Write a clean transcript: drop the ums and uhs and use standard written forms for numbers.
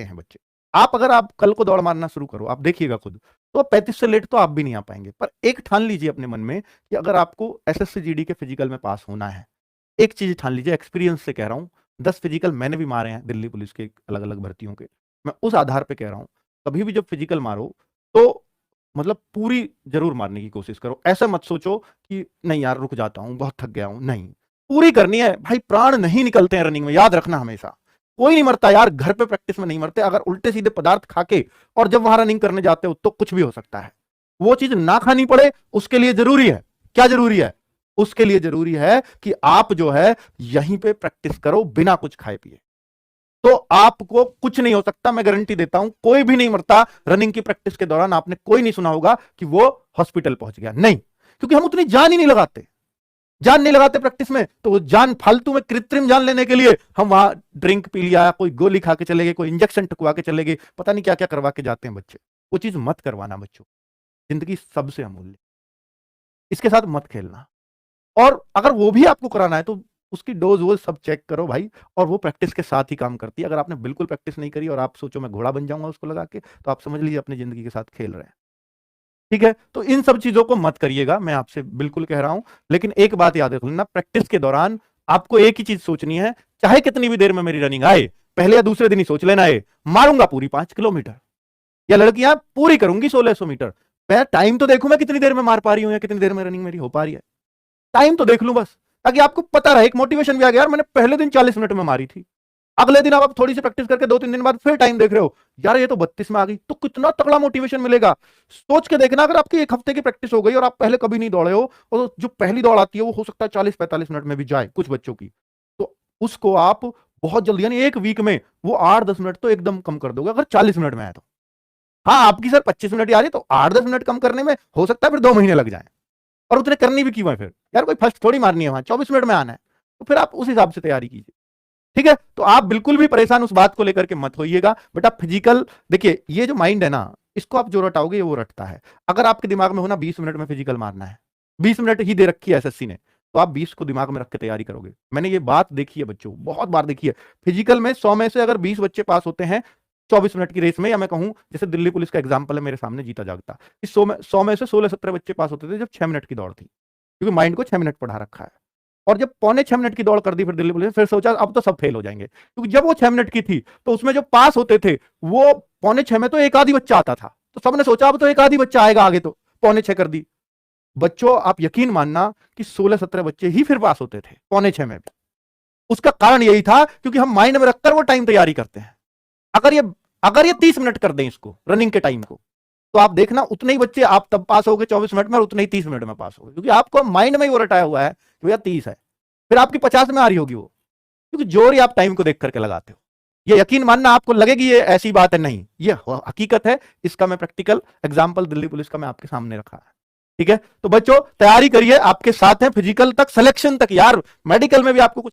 के हैं बच्चे। आप कल को दौड़ मारना शुरू करो, आप देखिएगा खुद, तो 35 से लेट तो आप भी नहीं आ पाएंगे। पर एक ठान लीजिए अपने मन में कि अगर आपको एसएससी जीडी के फिजिकल में पास होना है, एक चीज ठान लीजिए, एक्सपीरियंस से कह रहा हूं, 10 फिजिकल मैंने भी मारे हैं दिल्ली पुलिस के अलग अलग भर्तियों के, मैं उस आधार पर कह रहा हूं, कभी भी जब फिजिकल मारो तो मतलब पूरी जरूर मारने की कोशिश करो। ऐसा मत सोचो कि नहीं यार रुक जाता हूं, बहुत थक गया हूं, नहीं, पूरी करनी है भाई। प्राण नहीं निकलते हैं रनिंग में, याद रखना हमेशा। कोई नहीं मरता यार, घर पे प्रैक्टिस में नहीं मरते। अगर उल्टे सीधे पदार्थ खा के और जब वहां रनिंग करने जाते हो तो कुछ भी हो सकता है। वो चीज ना खानी पड़े, उसके लिए जरूरी है, क्या जरूरी है, उसके लिए जरूरी है कि आप जो है यहीं पे प्रैक्टिस करो बिना कुछ खाए पिए, तो आपको कुछ नहीं हो सकता। मैं गारंटी देता हूं, कोई भी नहीं मरता रनिंग की प्रैक्टिस के दौरान। आपने कोई नहीं सुना होगा कि वो हॉस्पिटल पहुंच गया, नहीं, क्योंकि हम उतनी जान ही नहीं लगाते। जान नहीं लगाते प्रैक्टिस में, तो जान फालतू में कृत्रिम जान लेने के लिए हम वहां ड्रिंक पी लिया, कोई गोली खा के चले गए, कोई इंजेक्शन टकवा के चले गए, पता नहीं क्या क्या करवा के जाते हैं बच्चे। वो चीज मत करवाना बच्चों, जिंदगी सबसे अमूल्य, इसके साथ मत खेलना। और अगर वो भी आपको कराना है तो उसकी डोज वो सब चेक करो भाई, और वो प्रैक्टिस के साथ ही काम करती है। अगर आपने बिल्कुल प्रैक्टिस नहीं करी और आप सोचो मैं घोड़ा बन जाऊंगा उसको लगा के, तो आप समझ लीजिए अपनी जिंदगी के साथ खेल रहे हैं। ठीक है, तो इन सब चीजों को मत करिएगा, मैं आपसे बिल्कुल कह रहा हूं। लेकिन एक बात याद रख लेना, प्रैक्टिस के दौरान आपको एक ही चीज सोचनी है, चाहे कितनी भी देर में मेरी रनिंग आए, पहले या दूसरे दिन ही सोच लेना है मारूंगा पूरी 5 किलोमीटर, या लड़कियां पूरी करूंगी 1600 मीटर। मैं टाइम तो देखूं मैं कितनी देर में मार पा रही हूं या कितनी देर में रनिंग मेरी हो पा रही है, टाइम तो देख लूं बस, ताकि आपको पता रहे, एक मोटिवेशन भी आ गया यार मैंने पहले दिन 40 मिनट में मारी थी। अगले दिन आप थोड़ी सी प्रैक्टिस करके 2-3 दिन बाद फिर टाइम देख रहे हो, यार ये तो 32 में आ गई, तो कितना तगड़ा मोटिवेशन मिलेगा। सोच के देखना, अगर आपकी एक हफ्ते की प्रैक्टिस हो गई और आप पहले कभी नहीं दौड़े हो, और जो पहली दौड़ आती है वो हो सकता है 40-45 मिनट में भी जाए कुछ बच्चों की, तो उसको आप बहुत जल्दी, यानी एक वीक में वो 8-10 मिनट तो एकदम कम कर दोगे, अगर 40 मिनट में आए तो। हाँ, आपकी सर 25 मिनट आ रही है तो 8-10 मिनट कम करने में हो सकता है फिर 2 महीने लग जाए, और उतने करनी भी क्यों है फिर, यार कोई फर्स्ट थोड़ी मारनी है वहां, 24 मिनट में आना है, तो फिर आप उस हिसाब से तैयारी कीजिए। ठीक है, तो आप बिल्कुल भी परेशान उस बात को लेकर के मत होइएगा बेटा। फिजिकल देखिए, ये जो माइंड है ना, इसको आप जो रटाओगे वो रटता है। अगर आपके दिमाग में हो ना 20 मिनट में फिजिकल मारना है, 20 मिनट ही दे रखी है एसएससी ने, तो आप 20 को दिमाग में रख के तैयारी करोगे। मैंने ये बात देखी है बच्चों, बहुत बार देखी है। फिजिकल में 100 में से अगर 20 बच्चे पास होते हैं 24 मिनट की रेस में, या मैं कहूं जैसे दिल्ली पुलिस का एग्जाम्पल है मेरे सामने जीता जागता, इस 100 में से 16-17 बच्चे पास होते थे जब 6 मिनट की दौड़ थी, क्योंकि माइंड को 6 मिनट पढ़ा रखा है। और जब 6.25 मिनट की दौड़ कर दी फिर दिल्ली पुलिस ने, फिर सोचा अब तो सब फेल हो जाएंगे, क्योंकि जब वो 6 मिनट की थी तो उसमें जो पास होते थे वो 6.25 में तो एक आधी बच्चा आता था, तो सबने सोचा अब तो एक आधी बच्चा आएगा आगे, तो 6.25 कर दी। बच्चों आप यकीन मानना कि 16-17 बच्चे ही फिर पास होते थे 6.25 में भी। उसका कारण यही था क्योंकि हम माइंड में रखकर वो टाइम तैयारी करते हैं। अगर ये 30 मिनट कर दें इसको रनिंग के टाइम को, तो आप देखना उतने ही बच्चे आप तब पास हो गए 24 मिनट में, और उतने ही 30 मिनट में पास हो गए, क्योंकि आपको माइंड में ही वो रटाया हुआ है कि भैया 30 है, फिर आपकी 50 में आ रही होगी वो, क्योंकि जोर ही आप टाइम को देख करके लगाते हो। ये यकीन मानना, आपको लगेगी ये ऐसी बात है, नहीं, ये हकीकत है। इसका मैं प्रैक्टिकल एग्जाम्पल दिल्ली पुलिस का मैं आपके सामने रखा है। ठीक है, तो बच्चों तैयारी करिए, आपके साथ है फिजिकल तक, सिलेक्शन तक। यार मेडिकल में भी आपको कुछ